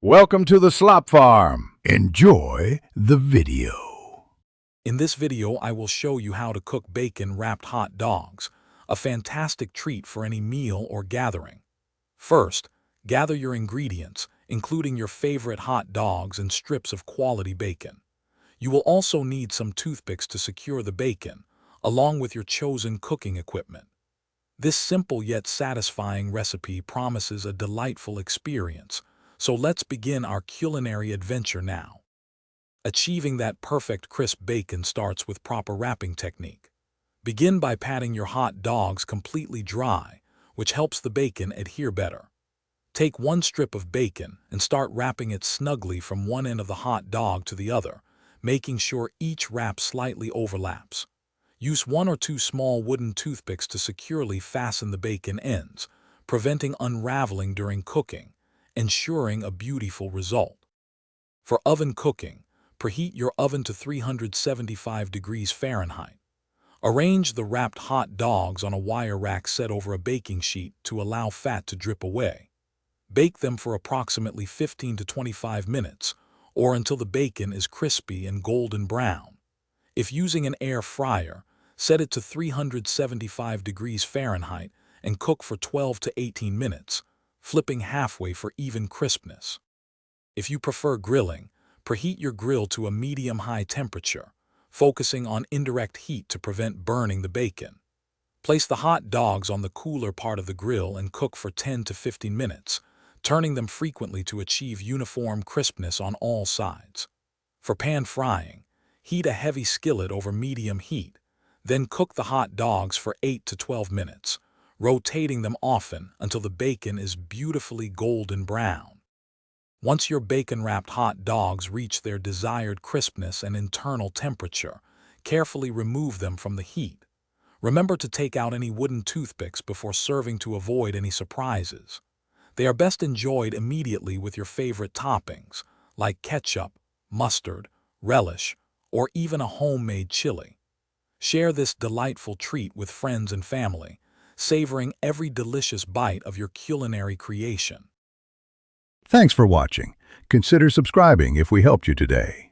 Welcome to the Slop Farm. Enjoy the video. In this video, I will show you how to cook bacon-wrapped hot dogs, a fantastic treat for any meal or gathering. First, gather your ingredients, including your favorite hot dogs and strips of quality bacon. You will also need some toothpicks to secure the bacon, along with your chosen cooking equipment. This simple yet satisfying recipe promises a delightful experience, so let's begin our culinary adventure now. Achieving that perfect crisp bacon starts with proper wrapping technique. Begin by patting your hot dogs completely dry, which helps the bacon adhere better. Take one strip of bacon and start wrapping it snugly from one end of the hot dog to the other, making sure each wrap slightly overlaps. Use one or two small wooden toothpicks to securely fasten the bacon ends, preventing unraveling during cooking, ensuring a beautiful result. For oven cooking, preheat your oven to 375 degrees Fahrenheit. Arrange the wrapped hot dogs on a wire rack set over a baking sheet to allow fat to drip away. Bake them for approximately 15 to 25 minutes, or until the bacon is crispy and golden brown. If using an air fryer, set it to 375 degrees Fahrenheit and cook for 12 to 18 minutes, flipping halfway for even crispness. If you prefer grilling, preheat your grill to a medium-high temperature, focusing on indirect heat to prevent burning the bacon. Place the hot dogs on the cooler part of the grill and cook for 10 to 15 minutes, turning them frequently to achieve uniform crispness on all sides. For pan frying, heat a heavy skillet over medium heat, then cook the hot dogs for 8 to 12 minutes, rotating them often until the bacon is beautifully golden brown. Once your bacon-wrapped hot dogs reach their desired crispness and internal temperature, carefully remove them from the heat. Remember to take out any wooden toothpicks before serving to avoid any surprises. They are best enjoyed immediately with your favorite toppings, like ketchup, mustard, relish, or even a homemade chili. Share this delightful treat with friends and family, savoring every delicious bite of your culinary creation. Thanks for watching. Consider subscribing if we helped you today.